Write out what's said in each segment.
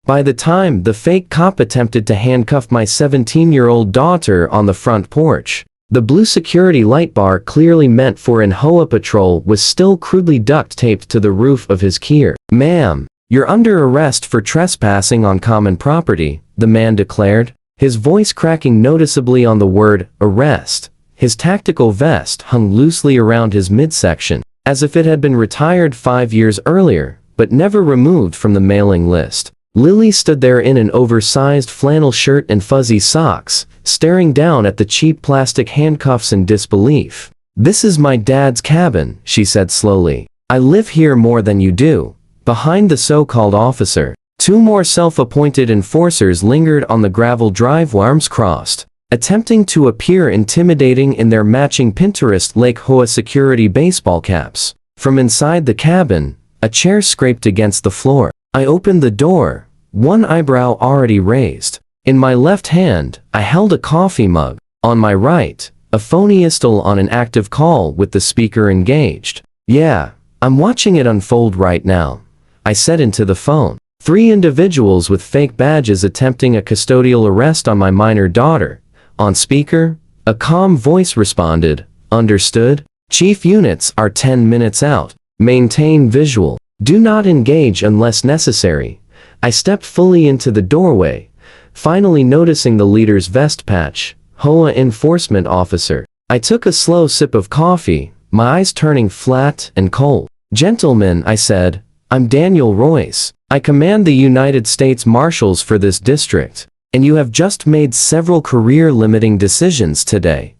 By the time the fake cop attempted to handcuff my 17-year-old daughter on the front porch, the blue security light bar clearly meant for an HOA patrol was still crudely duct-taped to the roof of his Kia. "Ma'am, you're under arrest for trespassing on common property," the man declared, his voice cracking noticeably on the word arrest. His tactical vest hung loosely around his midsection, as if it had been retired 5 years earlier, but never removed from the mailing list. Lily stood there in an oversized flannel shirt and fuzzy socks, staring down at the cheap plastic handcuffs in disbelief. "This is my dad's cabin," she said slowly. "I live here more than you do." Behind the so-called officer, 2 more self-appointed enforcers lingered on the gravel drive, arms crossed, attempting to appear intimidating in their matching Pinterest Lake HOA security baseball caps. From inside the cabin, a chair scraped against the floor. I opened the door, one eyebrow already raised. In my left hand, I held a coffee mug. On my right, a phonystole on an active call with the speaker engaged. "Yeah, I'm watching it unfold right now," I said into the phone. 3 individuals with fake badges attempting a custodial arrest on my minor daughter. On speaker, a calm voice responded, "Understood. Chief units are 10 minutes out. Maintain visual. Do not engage unless necessary." I stepped fully into the doorway, finally noticing the leader's vest patch, HOA enforcement officer. I took a slow sip of coffee, my eyes turning flat and cold. "Gentlemen," I said, "I'm Daniel Royce. I command the United States Marshals for this district, and you have just made several career-limiting decisions today."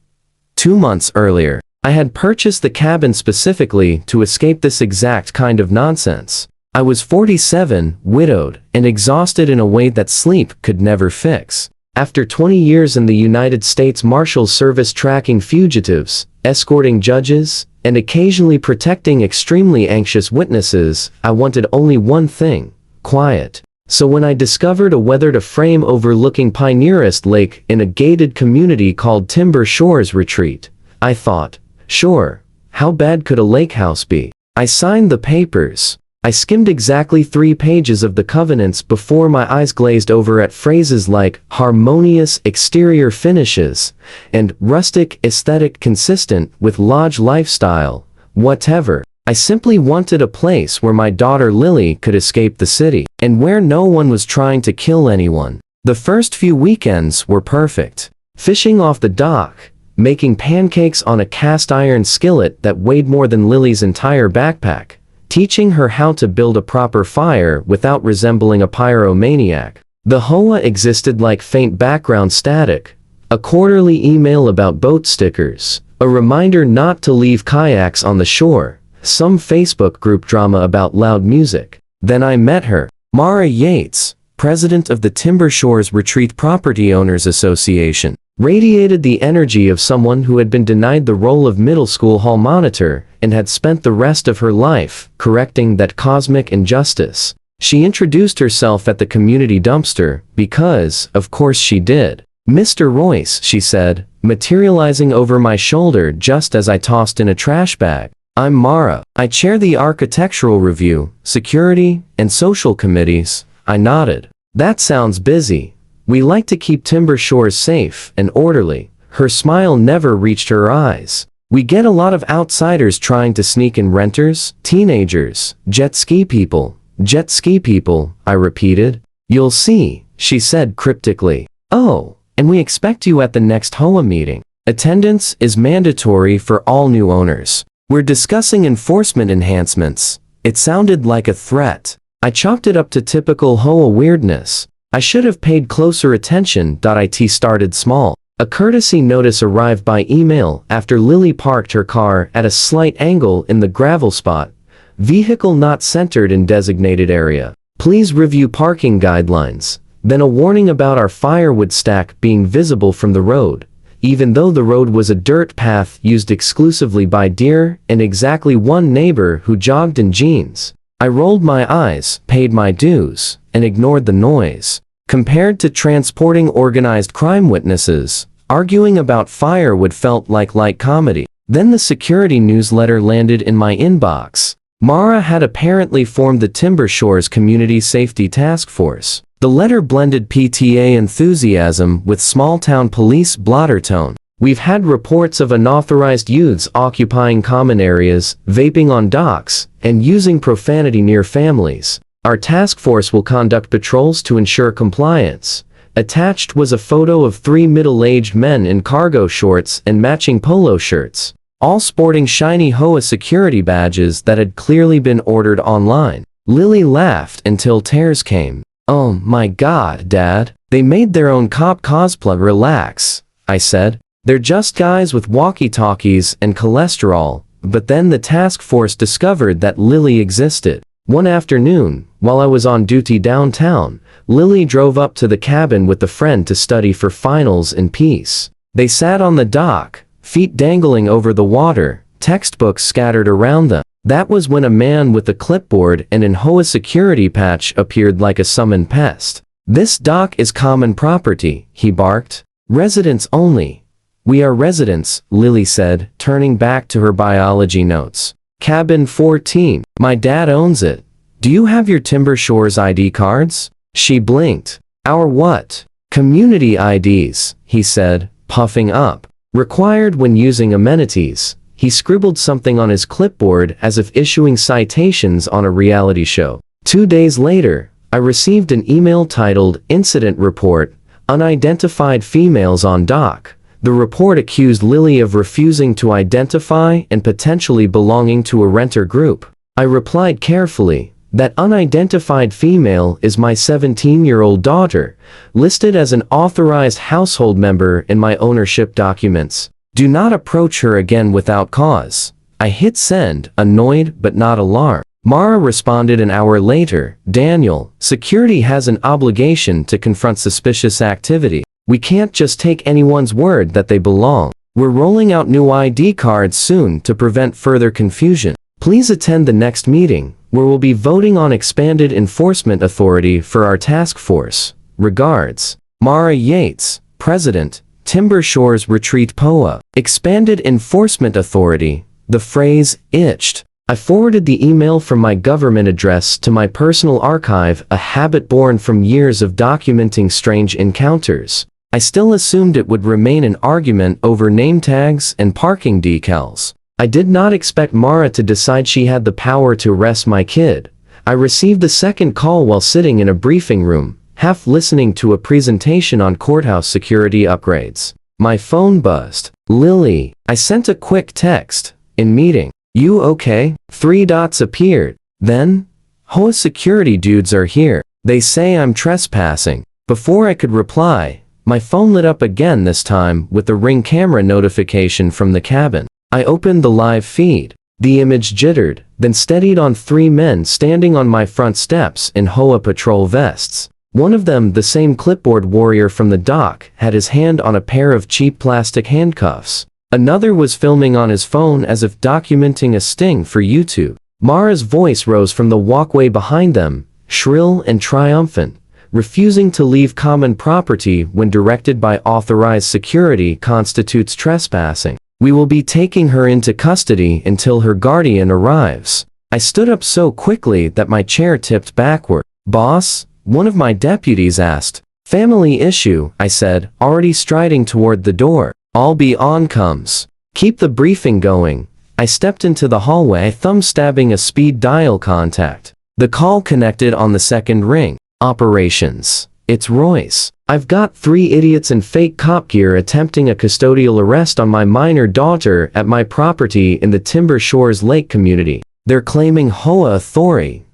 2 months earlier, I had purchased the cabin specifically to escape this exact kind of nonsense. I was 47, widowed, and exhausted in a way that sleep could never fix. After 20 years in the United States Marshals Service tracking fugitives, escorting judges, and occasionally protecting extremely anxious witnesses, I wanted only one thing: quiet. So when I discovered a weathered-a-frame overlooking Pioneerist Lake in a gated community called Timber Shores Retreat, I thought, sure, how bad could a lake house be? I signed the papers. I skimmed exactly 3 pages of the covenants before my eyes glazed over at phrases like harmonious exterior finishes and rustic aesthetic consistent with lodge lifestyle. Whatever. I simply wanted a place where my daughter Lily could escape the city, and where no one was trying to kill anyone. The first few weekends were perfect. Fishing off the dock, making pancakes on a cast iron skillet that weighed more than Lily's entire backpack, teaching her how to build a proper fire without resembling a pyromaniac. The HOA existed like faint background static, a quarterly email about boat stickers, a reminder not to leave kayaks on the shore, some Facebook group drama about loud music. Then I met her, Mara Yates, president of the Timber Shores Retreat Property Owners Association. Radiated the energy of someone who had been denied the role of middle school hall monitor and had spent the rest of her life correcting that cosmic injustice. She introduced herself at the community dumpster because, of course she did. "Mr. Royce," she said, materializing over my shoulder just as I tossed in a trash bag. "I'm Mara. I chair the Architectural Review, Security, and Social Committees." I nodded. "That sounds busy. We like to keep Timber Shores safe and orderly." Her smile never reached her eyes. "We get a lot of outsiders trying to sneak in: renters, teenagers, jet ski people." "Jet ski people," I repeated. "You'll see," she said cryptically. "Oh, and we expect you at the next HOA meeting. Attendance is mandatory for all new owners. We're discussing enforcement enhancements." It sounded like a threat. I chalked it up to typical HOA weirdness. I should have paid closer attention. It started small. A courtesy notice arrived by email after Lily parked her car at a slight angle in the gravel spot. "Vehicle not centered in designated area. Please review parking guidelines." Then a warning about our firewood stack being visible from the road, even though the road was a dirt path used exclusively by deer and exactly one neighbor who jogged in jeans. I rolled my eyes, paid my dues, and ignored the noise. Compared to transporting organized crime witnesses, arguing about firewood felt like light comedy. Then the security newsletter landed in my inbox. Mara had apparently formed the Timber Shores Community Safety Task Force. The letter blended PTA enthusiasm with small-town police blotter tone. We've had reports of unauthorized youths occupying common areas, vaping on docks, and using profanity near families. Our task force will conduct patrols to ensure compliance. Attached was a photo of 3 middle-aged men in cargo shorts and matching polo shirts, all sporting shiny HOA security badges that had clearly been ordered online. Lily laughed until tears came. "Oh my God, Dad. They made their own cop cosplay." "Relax," I said. "They're just guys with walkie-talkies and cholesterol." But then the task force discovered that Lily existed. One afternoon, while I was on duty downtown, Lily drove up to the cabin with a friend to study for finals in peace. They sat on the dock, feet dangling over the water, textbooks scattered around them. That was when a man with a clipboard and an HOA security patch appeared like a summoned pest. "This dock is common property," he barked. "Residents only." "We are residents," Lily said, turning back to her biology notes. "Cabin 14. My dad owns it. Do you have your Timber Shores ID cards?" She blinked. "Our what?" "Community IDs," he said, puffing up. "Required when using amenities." He scribbled something on his clipboard as if issuing citations on a reality show. 2 days later, I received an email titled "Incident Report, Unidentified Females on Dock." The report accused Lily of refusing to identify and potentially belonging to a renter group. I replied carefully, "That unidentified female is my 17-year-old daughter, listed as an authorized household member in my ownership documents. Do not approach her again without cause." I hit send, annoyed but not alarmed. Mara responded an hour later, "Daniel, security has an obligation to confront suspicious activity. We can't just take anyone's word that they belong. We're rolling out new ID cards soon to prevent further confusion. Please attend the next meeting, where we'll be voting on expanded enforcement authority for our task force. Regards, Mara Yates, President, Timber Shores Retreat POA." Expanded enforcement authority. The phrase itched. I forwarded the email from my government address to my personal archive, a habit born from years of documenting strange encounters. I still assumed it would remain an argument over name tags and parking decals. I did not expect Mara to decide she had the power to arrest my kid. I received the second call while sitting in a briefing room, half listening to a presentation on courthouse security upgrades. My phone buzzed. "Lily." I sent a quick text. "In meeting. You okay?" 3 dots appeared. Then, "HOA security dudes are here. They say I'm trespassing." Before I could reply, my phone lit up again, this time with a Ring camera notification from the cabin. I opened the live feed. The image jittered, then steadied on 3 men standing on my front steps in HOA patrol vests. One of them, the same clipboard warrior from the dock, had his hand on a pair of cheap plastic handcuffs. Another was filming on his phone as if documenting a sting for YouTube. Mara's voice rose from the walkway behind them, shrill and triumphant. "Refusing to leave common property when directed by authorized security constitutes trespassing. We will be taking her into custody until her guardian arrives." I stood up so quickly that my chair tipped backward. "Boss?" one of my deputies asked. "Family issue," I said, already striding toward the door. "I'll be on comes. Keep the briefing going." I stepped into the hallway, thumb stabbing a speed dial contact. The call connected on the second ring. "Operations. It's Royce. I've got 3 idiots in fake cop gear attempting a custodial arrest on my minor daughter at my property in the Timber Shores Lake community. They're claiming HOA authority."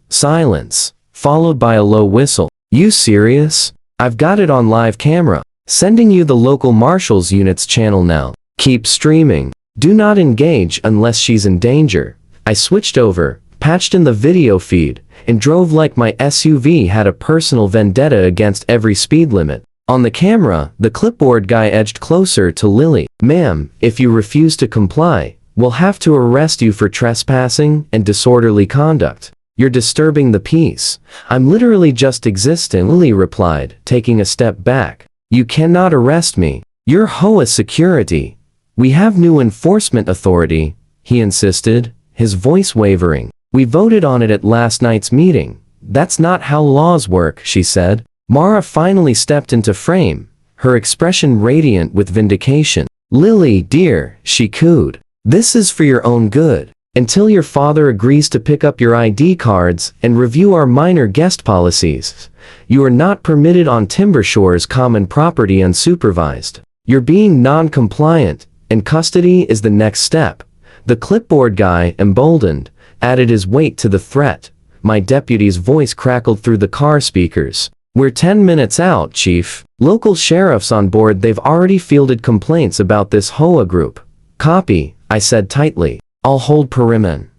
Silence, followed by a low whistle. "You serious? I've got it on live camera. Sending you the local Marshals unit's channel now. Keep streaming. Do not engage unless she's in danger." I switched over, patched in the video feed, and drove like my SUV had a personal vendetta against every speed limit. On the camera, the clipboard guy edged closer to Lily. "Ma'am, if you refuse to comply, we'll have to arrest you for trespassing and disorderly conduct. You're disturbing the peace." "I'm literally just existing," Lily replied, taking a step back. "You cannot arrest me. You're HOA security." "We have new enforcement authority," he insisted, his voice wavering. "We voted on it at last night's meeting. that's not how laws work, she said. Mara finally stepped into frame, her expression radiant with vindication. Lily, dear, she cooed. This is for your own good. Until your father agrees to pick up your ID cards and review our minor guest policies, you are not permitted on Timber Shores common property unsupervised. You're being non-compliant, and custody is the next step. The clipboard guy, emboldened, added his weight to the threat. My deputy's voice crackled through the car speakers. We're 10 minutes out, Chief. Local sheriffs on board, they've already fielded complaints about this HOA group. Copy, I said tightly. I'll hold perimeter.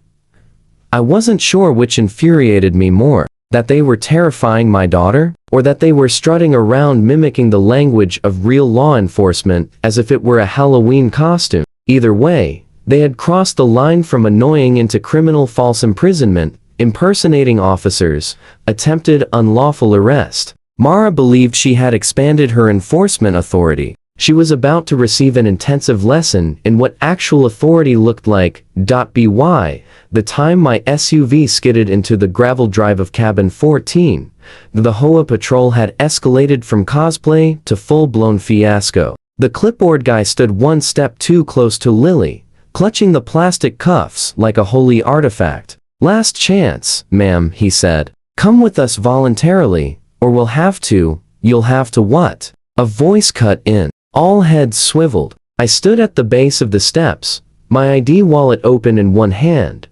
I wasn't sure which infuriated me more, that they were terrifying my daughter, or that they were strutting around mimicking the language of real law enforcement as if it were a Halloween costume. Either way, they had crossed the line from annoying into criminal false imprisonment, impersonating officers, attempted unlawful arrest. Mara believed she had expanded her enforcement authority. She was about to receive an intensive lesson in what actual authority looked like. By the time my SUV skidded into the gravel drive of cabin 14, the HOA patrol had escalated from cosplay to full-blown fiasco. The clipboard guy stood one step too close to Lily, clutching the plastic cuffs like a holy artifact. Last chance, ma'am, he said. Come with us voluntarily, or we'll have to. You'll have to what? A voice cut in. All heads swiveled. I stood at the base of the steps, my ID wallet open in one hand,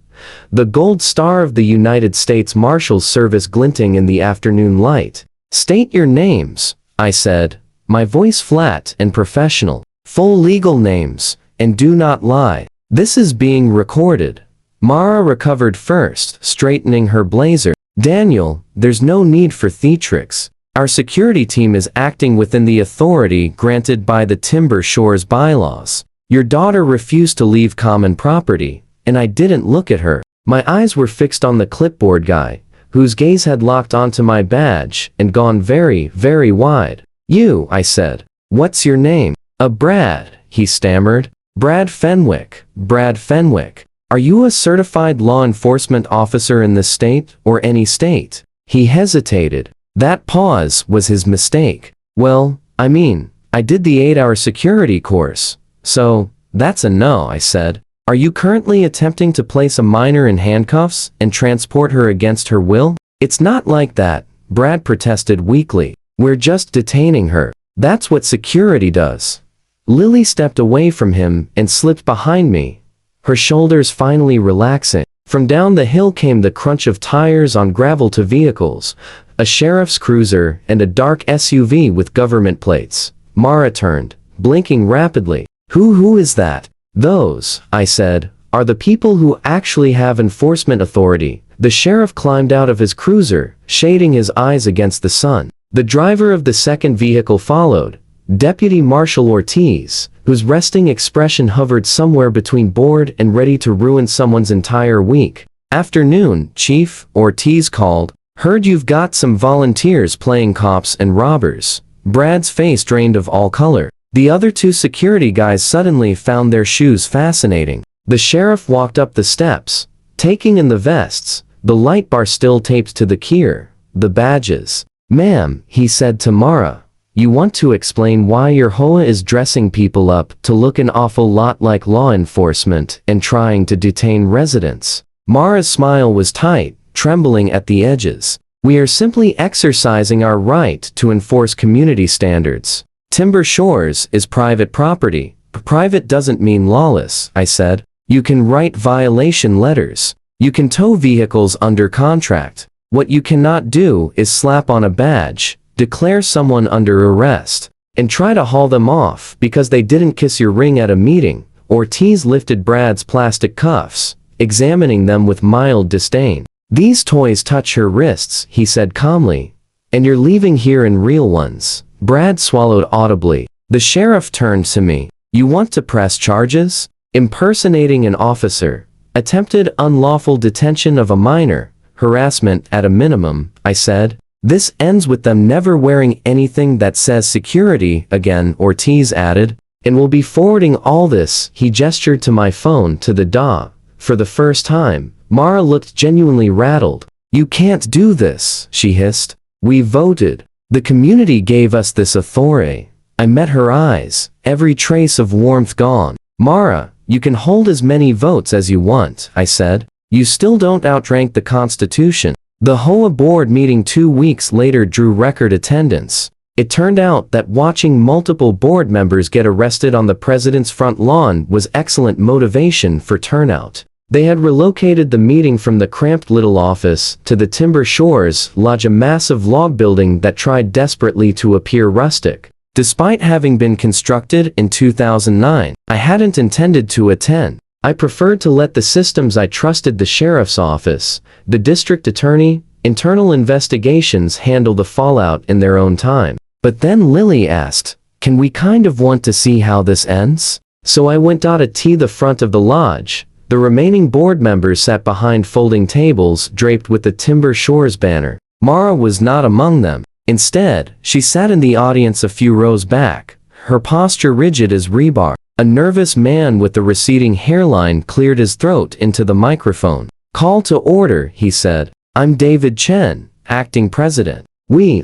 the gold star of the United States Marshals Service glinting in the afternoon light. State your names, I said, my voice flat and professional. Full legal names, and do not lie. This is being recorded. Mara recovered first, straightening her blazer. Daniel, there's no need for theatrics. Our security team is acting within the authority granted by the Timber Shores bylaws. Your daughter refused to leave common property, and I didn't look at her. My eyes were fixed on the clipboard guy, whose gaze had locked onto my badge and gone very, very wide. You, I said. What's your name? Brad, he stammered. Brad Fenwick. Brad Fenwick. Are you a certified law enforcement officer in this state, or any state? He hesitated. That pause was his mistake. Well, I mean, I did the 8-hour security course. So, that's a no, I said. Are you currently attempting to place a minor in handcuffs and transport her against her will? It's not like that, Brad protested weakly. We're just detaining her. That's what security does. Lily stepped away from him and slipped behind me, her shoulders finally relaxing. From down the hill came the crunch of tires on gravel to vehicles, a sheriff's cruiser and a dark SUV with government plates. Mara turned, blinking rapidly. Who is that? Those, I said, are the people who actually have enforcement authority. The sheriff climbed out of his cruiser, shading his eyes against the sun. The driver of the second vehicle followed, Deputy Marshal Ortiz, whose resting expression hovered somewhere between bored and ready to ruin someone's entire week. Afternoon, Chief, Ortiz called. Heard you've got some volunteers playing cops and robbers. Brad's face drained of all color. The other two security guys suddenly found their shoes fascinating. The sheriff walked up the steps, taking in the vests, the light bar still taped to the kier, the badges. Ma'am, he said to Mara, you want to explain why your HOA is dressing people up to look an awful lot like law enforcement and trying to detain residents. Mara's smile was tight, trembling at the edges. We are simply exercising our right to enforce community standards. Timber Shores is private property. Private doesn't mean lawless, I said. You can write violation letters. You can tow vehicles under contract. What you cannot do is slap on a badge, declare someone under arrest, and try to haul them off because they didn't kiss your ring at a meeting. Ortiz lifted Brad's plastic cuffs, examining them with mild disdain. These toys touch her wrists, he said calmly. And you're leaving here in real ones. Brad swallowed audibly. The sheriff turned to me. You want to press charges? Impersonating an officer. Attempted unlawful detention of a minor. Harassment at a minimum, I said. This ends with them never wearing anything that says security again, Ortiz added. And we'll be forwarding all this. He gestured to my phone to the DA. For the first time, Mara looked genuinely rattled. "You can't do this," she hissed. "We voted. The community gave us this authority." I met her eyes, every trace of warmth gone. "Mara, you can hold as many votes as you want," I said. "You still don't outrank the Constitution." The HOA board meeting 2 weeks later drew record attendance. It turned out that watching multiple board members get arrested on the president's front lawn was excellent motivation for turnout. They had relocated the meeting from the cramped little office to the Timber Shores Lodge, a massive log building that tried desperately to appear rustic. Despite having been constructed in 2009, I hadn't intended to attend. I preferred to let the systems I trusted, the sheriff's office, the district attorney, internal investigations, handle the fallout in their own time. But then Lily asked, "Can we kind of want to see how this ends?" So I went to the front of the lodge. The remaining board members sat behind folding tables draped with the Timber Shores banner. Mara was not among them. Instead, she sat in the audience a few rows back, her posture rigid as rebar. A nervous man with a receding hairline cleared his throat into the microphone. "Call to order," he said. "I'm David Chen, acting president. We,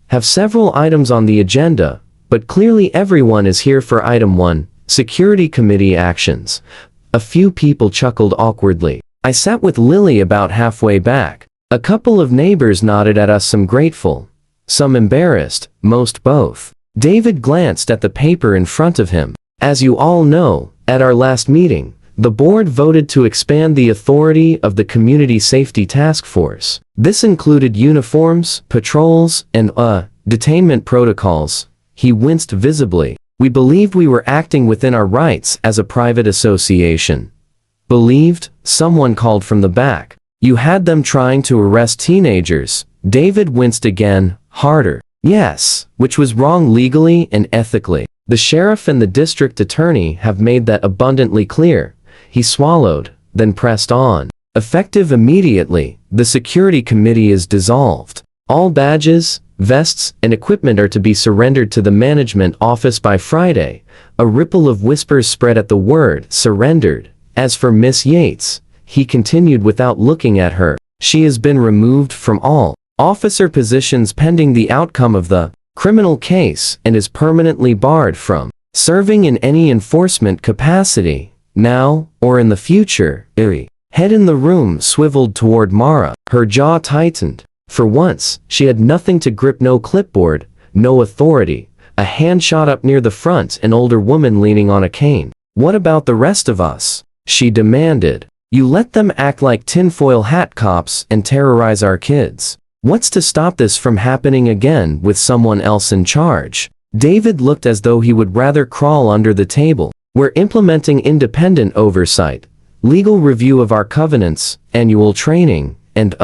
have several items on the agenda, but clearly everyone is here for item 1, Security Committee actions." A few people chuckled awkwardly. I sat with Lily about halfway back. A couple of neighbors nodded at us, some grateful, some embarrassed, most both. David glanced at the paper in front of him. "As you all know, at our last meeting, the board voted to expand the authority of the Community Safety Task Force. This included uniforms, patrols, and, detainment protocols." He winced visibly. "We believed we were acting within our rights as a private association." "Believed?" someone called from the back. "You had them trying to arrest teenagers." David winced again, harder. "Yes, which was wrong legally and ethically. The sheriff and the district attorney have made that abundantly clear." He swallowed, then pressed on. "Effective immediately, the security committee is dissolved. All badges, vests, and equipment are to be surrendered to the management office by Friday." A ripple of whispers spread at the word surrendered. "As for Miss Yates," he continued without looking at her, "she has been removed from all officer positions pending the outcome of the criminal case and is permanently barred from serving in any enforcement capacity, now or in the future." Head in the room swiveled toward Mara. Her jaw tightened. For once, she had nothing to grip, no clipboard, no authority. A hand shot up near the front, an older woman leaning on a cane. "What about the rest of us?" she demanded. "You let them act like tinfoil hat cops and terrorize our kids. What's to stop this from happening again with someone else in charge?" David looked as though he would rather crawl under the table. "We're implementing independent oversight, legal review of our covenants, annual training, and,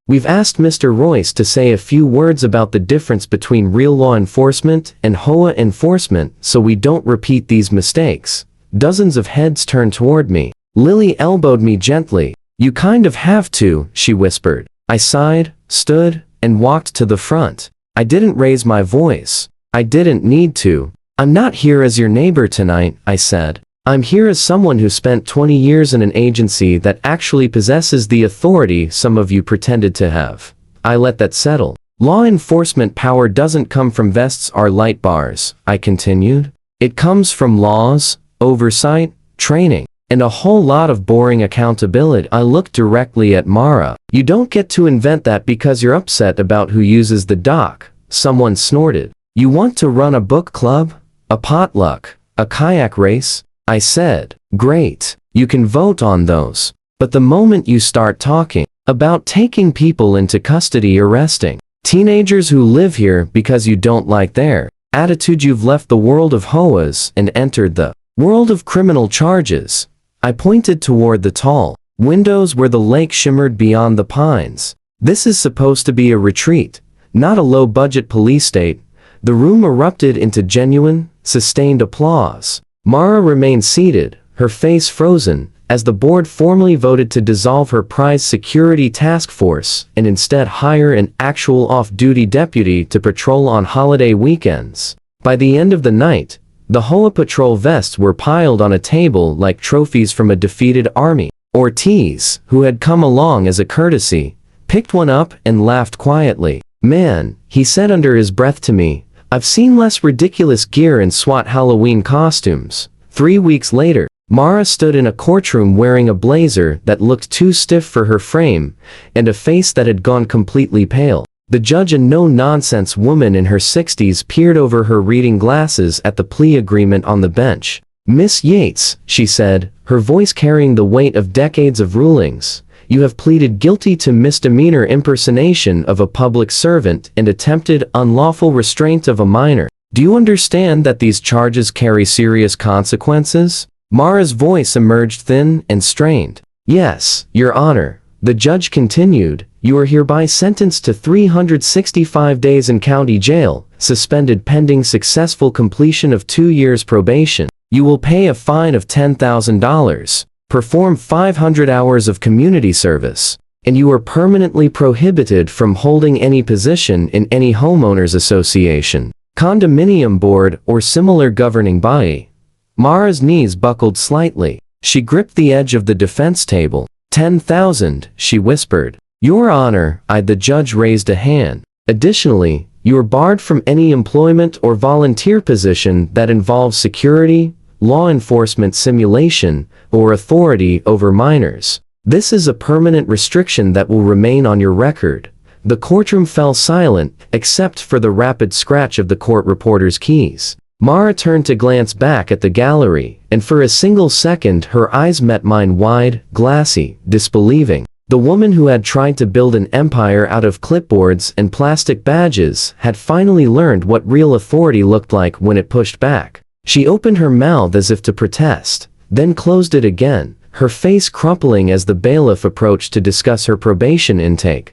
we've asked Mr. Royce to say a few words about the difference between real law enforcement and HOA enforcement so we don't repeat these mistakes." Dozens of heads turned toward me. Lily elbowed me gently. "You kind of have to," she whispered. I sighed, stood, and walked to the front. I didn't raise my voice. I didn't need to. "I'm not here as your neighbor tonight," I said. "I'm here as someone who spent 20 years in an agency that actually possesses the authority some of you pretended to have." I let that settle. "Law enforcement power doesn't come from vests or light bars," I continued. "It comes from laws, oversight, training, and a whole lot of boring accountability." I looked directly at Mara. "You don't get to invent that because you're upset about who uses the dock," someone snorted. "You want to run a book club? A potluck? A kayak race?" I said. "Great. You can vote on those. But the moment you start talking about taking people into custody, arresting teenagers who live here because you don't like their attitude, you've left the world of HOAs and entered the world of criminal charges." I pointed toward the tall windows where the lake shimmered beyond the pines. "This is supposed to be a retreat, not a low-budget police state." The room erupted into genuine, sustained applause. Mara remained seated, her face frozen, as the board formally voted to dissolve her prize security task force and instead hire an actual off-duty deputy to patrol on holiday weekends. By the end of the night, the HOA patrol vests were piled on a table like trophies from a defeated army. Ortiz, who had come along as a courtesy, picked one up and laughed quietly. "Man," he said under his breath to me, "I've seen less ridiculous gear in SWAT Halloween costumes." 3 weeks later, Mara stood in a courtroom wearing a blazer that looked too stiff for her frame, and a face that had gone completely pale. The judge, a no-nonsense woman in her 60s, peered over her reading glasses at the plea agreement on the bench. "Miss Yates," she said, her voice carrying the weight of decades of rulings, "you have pleaded guilty to misdemeanor impersonation of a public servant and attempted unlawful restraint of a minor. Do you understand that these charges carry serious consequences?" Mara's voice emerged thin and strained. "Yes, Your Honor," the judge continued, "you are hereby sentenced to 365 days in county jail, suspended pending successful completion of 2 years probation. You will pay a fine of $10,000, perform 500 hours of community service, and you are permanently prohibited from holding any position in any homeowners association, condominium board, or similar governing body." Mara's knees buckled slightly. She gripped the edge of the defense table. "10,000, she whispered. "Your Honor," the judge raised a hand. "Additionally, you are barred from any employment or volunteer position that involves security, law enforcement simulation, or authority over minors. This is a permanent restriction that will remain on your record." The courtroom fell silent, except for the rapid scratch of the court reporter's keys. Mara turned to glance back at the gallery, and for a single second her eyes met mine, wide, glassy, disbelieving. The woman who had tried to build an empire out of clipboards and plastic badges had finally learned what real authority looked like when it pushed back. She opened her mouth as if to protest, then closed it again, her face crumpling as the bailiff approached to discuss her probation intake.